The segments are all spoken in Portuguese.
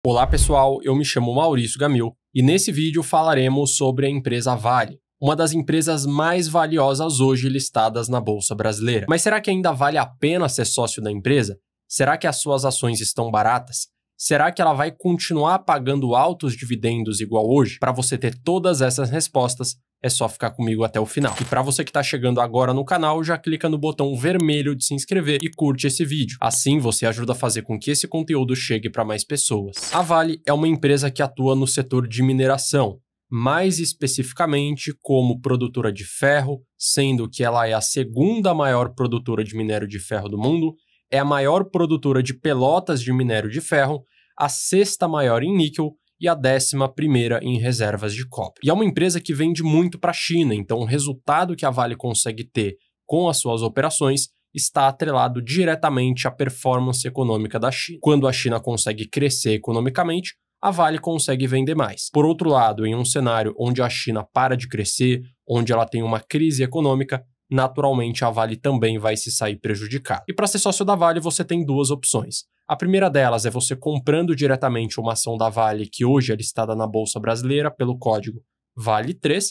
Olá pessoal, eu me chamo Maurício Gamil e nesse vídeo falaremos sobre a empresa Vale, uma das empresas mais valiosas hoje listadas na Bolsa Brasileira. Mas será que ainda vale a pena ser sócio da empresa? Será que as suas ações estão baratas? Será que ela vai continuar pagando altos dividendos igual hoje? Para você ter todas essas respostas, é só ficar comigo até o final. E para você que está chegando agora no canal, já clica no botão vermelho de se inscrever e curte esse vídeo. Assim você ajuda a fazer com que esse conteúdo chegue para mais pessoas. A Vale é uma empresa que atua no setor de mineração, mais especificamente como produtora de ferro, sendo que ela é a segunda maior produtora de minério de ferro do mundo, é a maior produtora de pelotas de minério de ferro, a sexta maior em níquel e a 11ª em reservas de cobre. E é uma empresa que vende muito para a China, então o resultado que a Vale consegue ter com as suas operações está atrelado diretamente à performance econômica da China. Quando a China consegue crescer economicamente, a Vale consegue vender mais. Por outro lado, em um cenário onde a China para de crescer, onde ela tem uma crise econômica, naturalmente a Vale também vai se sair prejudicada. E para ser sócio da Vale, você tem duas opções. A primeira delas é você comprando diretamente uma ação da Vale que hoje é listada na Bolsa Brasileira pelo código VALE3,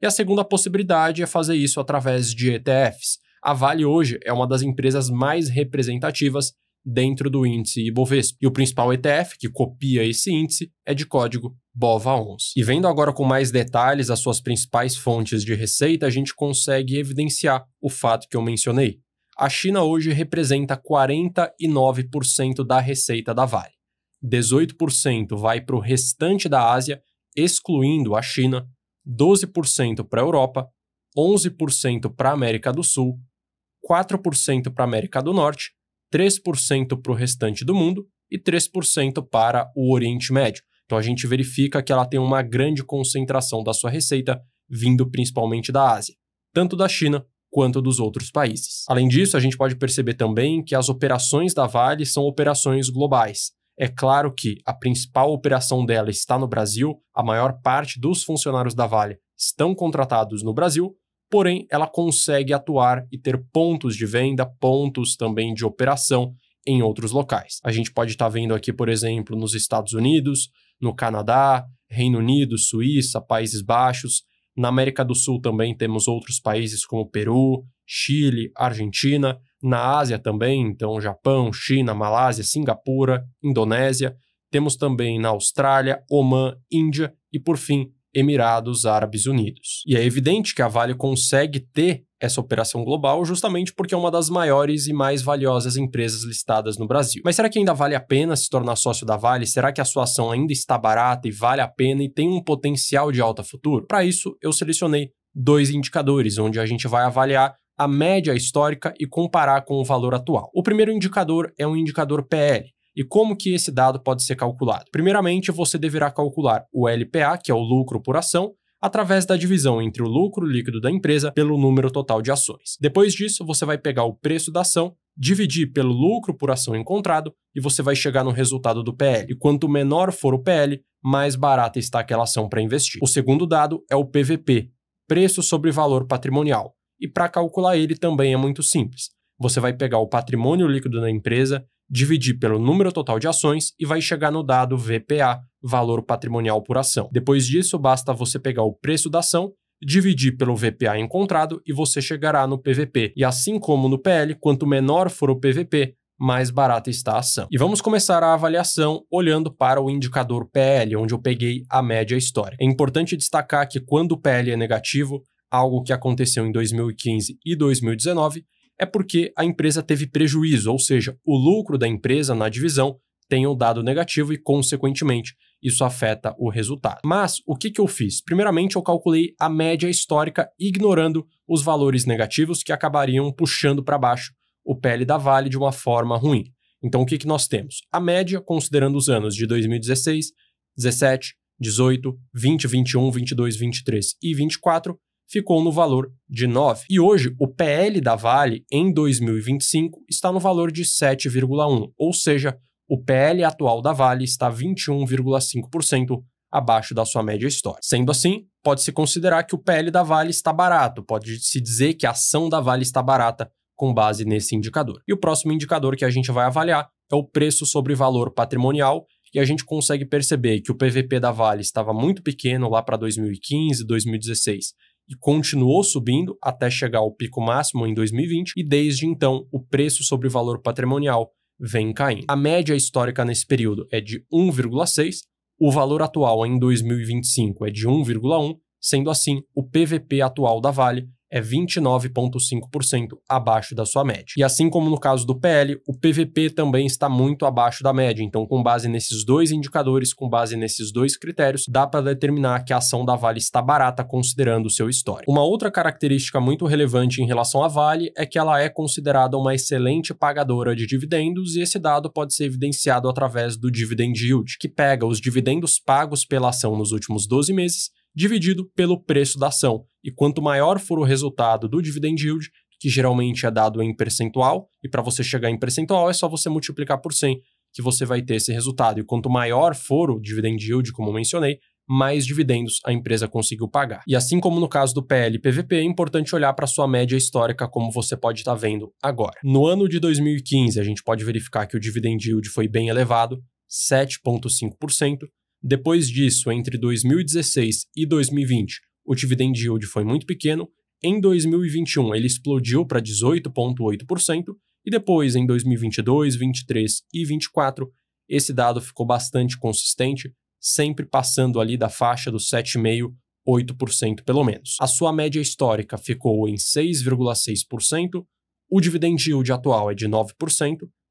e a segunda possibilidade é fazer isso através de ETFs. A Vale hoje é uma das empresas mais representativas dentro do índice Ibovespa, e o principal ETF que copia esse índice é de código BOVA11. E vendo agora com mais detalhes as suas principais fontes de receita, a gente consegue evidenciar o fato que eu mencionei. A China hoje representa 49% da receita da Vale. 18% vai para o restante da Ásia, excluindo a China, 12% para a Europa, 11% para a América do Sul, 4% para a América do Norte, 3% para o restante do mundo e 3% para o Oriente Médio. Então a gente verifica que ela tem uma grande concentração da sua receita vindo principalmente da Ásia, tanto da China quanto dos outros países. Além disso, a gente pode perceber também que as operações da Vale são operações globais. É claro que a principal operação dela está no Brasil, a maior parte dos funcionários da Vale estão contratados no Brasil, porém ela consegue atuar e ter pontos de venda, pontos também de operação em outros locais. A gente pode estar vendo aqui, por exemplo, nos Estados Unidos, no Canadá, Reino Unido, Suíça, Países Baixos. Na América do Sul também temos outros países como Peru, Chile, Argentina. Na Ásia também, então Japão, China, Malásia, Singapura, Indonésia. Temos também na Austrália, Omã, Índia e, por fim, Emirados Árabes Unidos. E é evidente que a Vale consegue ter essa operação global justamente porque é uma das maiores e mais valiosas empresas listadas no Brasil. Mas será que ainda vale a pena se tornar sócio da Vale? Será que a sua ação ainda está barata e vale a pena e tem um potencial de alta futuro? Para isso, eu selecionei dois indicadores, onde a gente vai avaliar a média histórica e comparar com o valor atual. O primeiro indicador é um indicador PL. E como que esse dado pode ser calculado? Primeiramente, você deverá calcular o LPA, que é o lucro por ação, através da divisão entre o lucro líquido da empresa pelo número total de ações. Depois disso, você vai pegar o preço da ação, dividir pelo lucro por ação encontrado e você vai chegar no resultado do PL. E quanto menor for o PL, mais barata está aquela ação para investir. O segundo dado é o PVP, preço sobre valor patrimonial. E para calcular ele também é muito simples. Você vai pegar o patrimônio líquido da empresa, dividir pelo número total de ações e vai chegar no dado VPA, valor patrimonial por ação. Depois disso, basta você pegar o preço da ação, dividir pelo VPA encontrado e você chegará no PVP. E assim como no PL, quanto menor for o PVP, mais barata está a ação. E vamos começar a avaliação olhando para o indicador PL, onde eu peguei a média histórica. É importante destacar que quando o PL é negativo, algo que aconteceu em 2015 e 2019, é porque a empresa teve prejuízo, ou seja, o lucro da empresa na divisão tem um dado negativo e, consequentemente, isso afeta o resultado. Mas o que eu fiz? Primeiramente, eu calculei a média histórica ignorando os valores negativos que acabariam puxando para baixo o PL da Vale de uma forma ruim. Então, o que nós temos? A média, considerando os anos de 2016, 17, 18, 20, 21, 22, 23 e 24, ficou no valor de 9. E hoje, o PL da Vale em 2025 está no valor de 7,1, ou seja, o PL atual da Vale está 21,5% abaixo da sua média histórica. Sendo assim, pode-se considerar que o PL da Vale está barato, pode-se dizer que a ação da Vale está barata com base nesse indicador. E o próximo indicador que a gente vai avaliar é o preço sobre valor patrimonial, e a gente consegue perceber que o PVP da Vale estava muito pequeno lá para 2015, 2016, e continuou subindo até chegar ao pico máximo em 2020, e desde então o preço sobre o valor patrimonial vem caindo. A média histórica nesse período é de 1,6, o valor atual em 2025 é de 1,1, sendo assim, o PVP atual da Vale é 29,5% abaixo da sua média. E assim como no caso do PL, o PVP também está muito abaixo da média. Então, com base nesses dois indicadores, com base nesses dois critérios, dá para determinar que a ação da Vale está barata considerando o seu histórico. Uma outra característica muito relevante em relação à Vale é que ela é considerada uma excelente pagadora de dividendos, e esse dado pode ser evidenciado através do Dividend Yield, que pega os dividendos pagos pela ação nos últimos 12 meses dividido pelo preço da ação. E quanto maior for o resultado do Dividend Yield, que geralmente é dado em percentual, e para você chegar em percentual é só você multiplicar por 100 que você vai ter esse resultado. E quanto maior for o Dividend Yield, como eu mencionei, mais dividendos a empresa conseguiu pagar. E assim como no caso do PL e PVP, é importante olhar para sua média histórica, como você pode estar vendo agora. No ano de 2015, a gente pode verificar que o Dividend Yield foi bem elevado, 7,5%. Depois disso, entre 2016 e 2020, o Dividend Yield foi muito pequeno. Em 2021, ele explodiu para 18,8%. E depois, em 2022, 2023 e 2024, esse dado ficou bastante consistente, sempre passando ali da faixa dos 7,5%, 8% pelo menos. A sua média histórica ficou em 6,6%. O Dividend Yield atual é de 9%.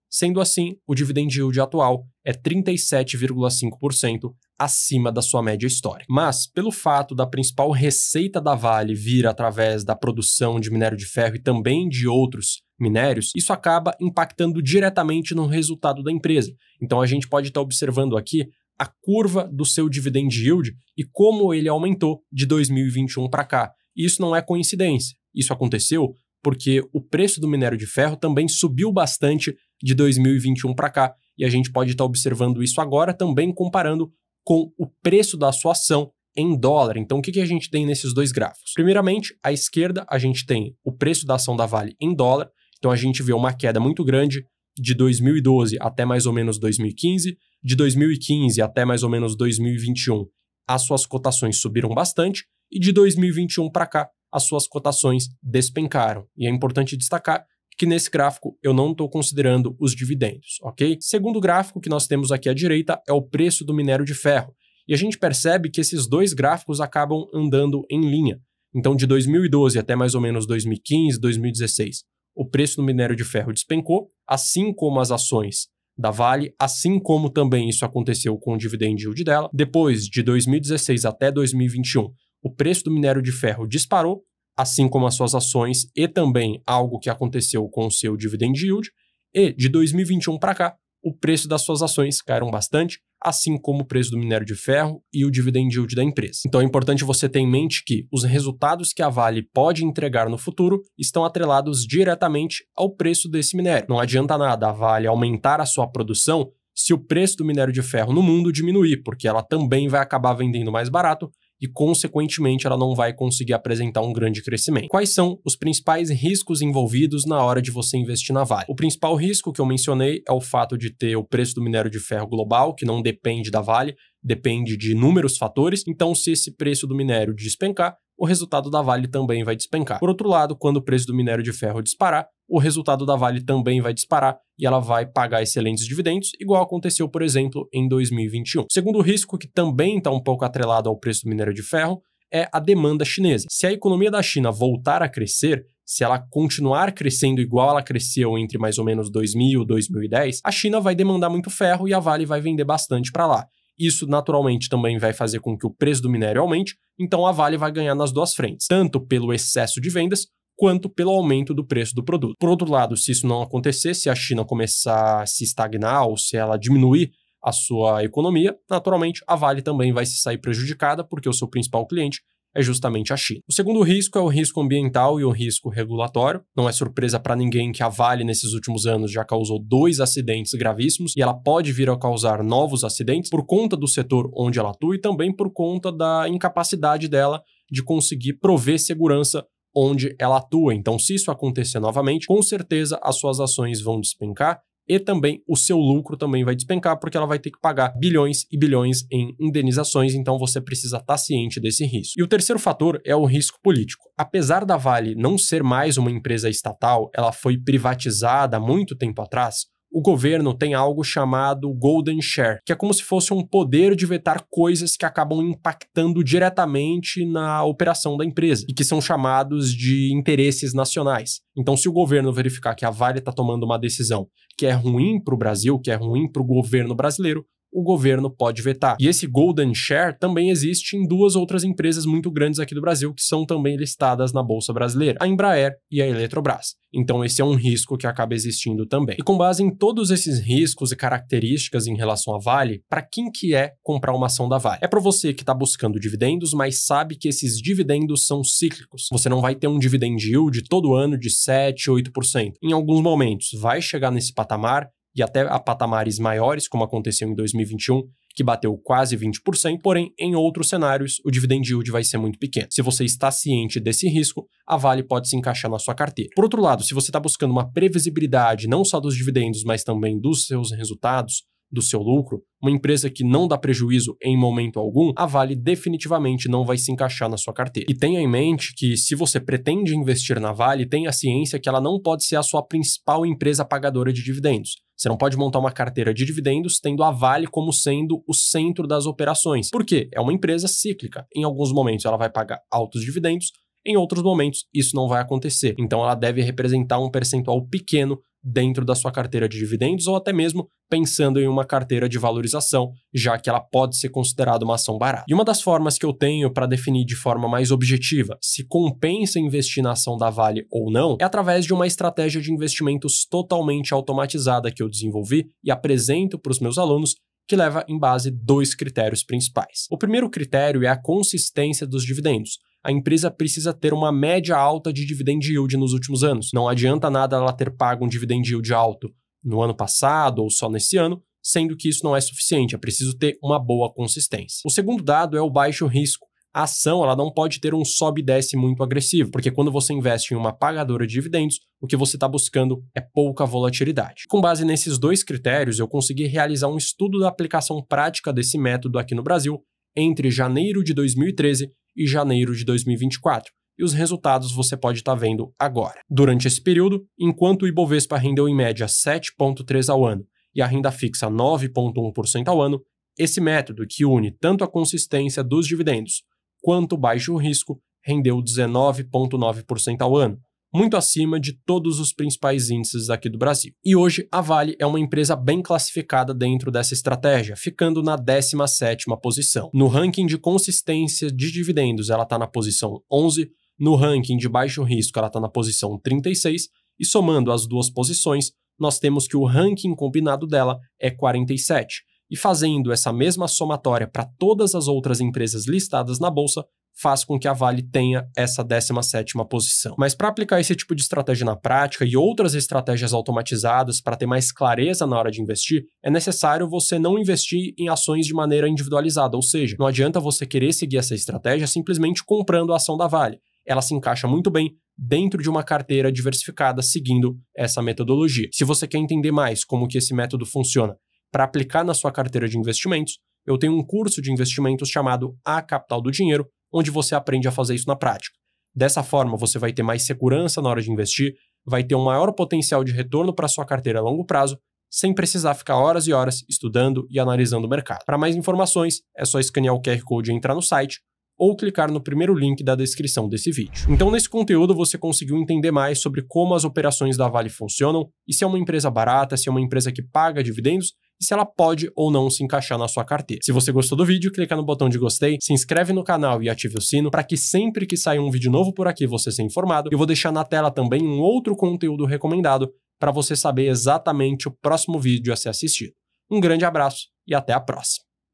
Sendo assim, o Dividend Yield atual é 37,5% acima da sua média histórica. Mas, pelo fato da principal receita da Vale vir através da produção de minério de ferro e também de outros minérios, isso acaba impactando diretamente no resultado da empresa. Então a gente pode estar observando aqui a curva do seu Dividend Yield e como ele aumentou de 2021 para cá. E isso não é coincidência. Isso aconteceu porque o preço do minério de ferro também subiu bastante de 2021 para cá, e a gente pode estar observando isso agora também comparando com o preço da sua ação em dólar. Então, o que a gente tem nesses dois gráficos? Primeiramente, à esquerda, a gente tem o preço da ação da Vale em dólar, então a gente vê uma queda muito grande de 2012 até mais ou menos 2015, de 2015 até mais ou menos 2021, as suas cotações subiram bastante, e de 2021 para cá, as suas cotações despencaram. E é importante destacar que nesse gráfico eu não estou considerando os dividendos, ok? Segundo gráfico que nós temos aqui à direita é o preço do minério de ferro. E a gente percebe que esses dois gráficos acabam andando em linha. Então, de 2012 até mais ou menos 2015, 2016, o preço do minério de ferro despencou, assim como as ações da Vale, assim como também isso aconteceu com o Dividend Yield dela. Depois, de 2016 até 2021, o preço do minério de ferro disparou, assim como as suas ações, e também algo que aconteceu com o seu Dividend Yield. E de 2021 para cá, o preço das suas ações caíram bastante, assim como o preço do minério de ferro e o Dividend Yield da empresa. Então é importante você ter em mente que os resultados que a Vale pode entregar no futuro estão atrelados diretamente ao preço desse minério. Não adianta nada a Vale aumentar a sua produção se o preço do minério de ferro no mundo diminuir, porque ela também vai acabar vendendo mais barato e, consequentemente, ela não vai conseguir apresentar um grande crescimento. Quais são os principais riscos envolvidos na hora de você investir na Vale? O principal risco que eu mencionei é o fato de ter o preço do minério de ferro global, que não depende da Vale, depende de inúmeros fatores. Então, se esse preço do minério despencar, o resultado da Vale também vai despencar. Por outro lado, quando o preço do minério de ferro disparar, o resultado da Vale também vai disparar e ela vai pagar excelentes dividendos, igual aconteceu, por exemplo, em 2021. O segundo risco, que também está um pouco atrelado ao preço do minério de ferro, é a demanda chinesa. Se a economia da China voltar a crescer, se ela continuar crescendo igual ela cresceu entre mais ou menos 2000 e 2010, a China vai demandar muito ferro e a Vale vai vender bastante para lá. Isso naturalmente também vai fazer com que o preço do minério aumente, então a Vale vai ganhar nas duas frentes, tanto pelo excesso de vendas quanto pelo aumento do preço do produto. Por outro lado, se isso não acontecer, se a China começar a se estagnar ou se ela diminuir a sua economia, naturalmente a Vale também vai se sair prejudicada, porque o seu principal cliente é justamente a China. O segundo risco é o risco ambiental e o risco regulatório. Não é surpresa para ninguém que a Vale, nesses últimos anos, já causou 2 acidentes gravíssimos e ela pode vir a causar novos acidentes por conta do setor onde ela atua e também por conta da incapacidade dela de conseguir prover segurança onde ela atua. Então, se isso acontecer novamente, com certeza as suas ações vão despencar e também o seu lucro também vai despencar, porque ela vai ter que pagar bilhões e bilhões em indenizações, então você precisa estar ciente desse risco. E o terceiro fator é o risco político. Apesar da Vale não ser mais uma empresa estatal, ela foi privatizada há muito tempo atrás, o governo tem algo chamado Golden Share, que é como se fosse um poder de vetar coisas que acabam impactando diretamente na operação da empresa e que são chamados de interesses nacionais. Então, se o governo verificar que a Vale está tomando uma decisão que é ruim para o Brasil, que é ruim para o governo brasileiro, o governo pode vetar. E esse Golden Share também existe em duas outras empresas muito grandes aqui do Brasil, que são também listadas na Bolsa Brasileira, a Embraer e a Eletrobras. Então esse é um risco que acaba existindo também. E com base em todos esses riscos e características em relação à Vale, para quem que é comprar uma ação da Vale? É para você que está buscando dividendos, mas sabe que esses dividendos são cíclicos. Você não vai ter um dividend yield todo ano de 7, 8%. Em alguns momentos vai chegar nesse patamar, e até a patamares maiores, como aconteceu em 2021, que bateu quase 20%, porém, em outros cenários, o dividend yield vai ser muito pequeno. Se você está ciente desse risco, a Vale pode se encaixar na sua carteira. Por outro lado, se você está buscando uma previsibilidade não só dos dividendos, mas também dos seus resultados, do seu lucro, uma empresa que não dá prejuízo em momento algum, a Vale definitivamente não vai se encaixar na sua carteira. E tenha em mente que, se você pretende investir na Vale, tenha ciência que ela não pode ser a sua principal empresa pagadora de dividendos. Você não pode montar uma carteira de dividendos tendo a Vale como sendo o centro das operações. Por quê? É uma empresa cíclica. Em alguns momentos ela vai pagar altos dividendos, em outros momentos isso não vai acontecer. Então ela deve representar um percentual pequeno dentro da sua carteira de dividendos ou até mesmo pensando em uma carteira de valorização, já que ela pode ser considerada uma ação barata. E uma das formas que eu tenho para definir de forma mais objetiva se compensa investir na ação da Vale ou não é através de uma estratégia de investimentos totalmente automatizada que eu desenvolvi e apresento para os meus alunos, que leva em base 2 critérios principais. O primeiro critério é a consistência dos dividendos. A empresa precisa ter uma média alta de dividend yield nos últimos anos. Não adianta nada ela ter pago um dividend yield alto no ano passado ou só nesse ano, sendo que isso não é suficiente, é preciso ter uma boa consistência. O segundo dado é o baixo risco. A ação ela não pode ter um sobe e desce muito agressivo, porque quando você investe em uma pagadora de dividendos, o que você está buscando é pouca volatilidade. Com base nesses 2 critérios, eu consegui realizar um estudo da aplicação prática desse método aqui no Brasil entre janeiro de 2013 e janeiro de 2024. E os resultados você pode estar vendo agora. Durante esse período, enquanto o Ibovespa rendeu em média 7,3% ao ano e a renda fixa 9,1% ao ano, esse método que une tanto a consistência dos dividendos quanto o baixo risco rendeu 19,9% ao ano, muito acima de todos os principais índices aqui do Brasil. E hoje a Vale é uma empresa bem classificada dentro dessa estratégia, ficando na 17ª posição. No ranking de consistência de dividendos, ela está na posição 11, no ranking de baixo risco, ela está na posição 36, e somando as 2 posições, nós temos que o ranking combinado dela é 47. E fazendo essa mesma somatória para todas as outras empresas listadas na Bolsa, faz com que a Vale tenha essa 17ª posição. Mas para aplicar esse tipo de estratégia na prática e outras estratégias automatizadas para ter mais clareza na hora de investir, é necessário você não investir em ações de maneira individualizada, ou seja, não adianta você querer seguir essa estratégia simplesmente comprando a ação da Vale. Ela se encaixa muito bem dentro de uma carteira diversificada seguindo essa metodologia. Se você quer entender mais como que esse método funciona para aplicar na sua carteira de investimentos, eu tenho um curso de investimentos chamado A Capital do Dinheiro, onde você aprende a fazer isso na prática. Dessa forma, você vai ter mais segurança na hora de investir, vai ter um maior potencial de retorno para sua carteira a longo prazo, sem precisar ficar horas e horas estudando e analisando o mercado. Para mais informações, é só escanear o QR Code e entrar no site, ou clicar no primeiro link da descrição desse vídeo. Então, nesse conteúdo, você conseguiu entender mais sobre como as operações da Vale funcionam, e se é uma empresa barata, se é uma empresa que paga dividendos, e se ela pode ou não se encaixar na sua carteira. Se você gostou do vídeo, clica no botão de gostei, se inscreve no canal e ative o sino para que sempre que sair um vídeo novo por aqui você seja informado. Eu vou deixar na tela também um outro conteúdo recomendado para você saber exatamente o próximo vídeo a ser assistido. Um grande abraço e até a próxima!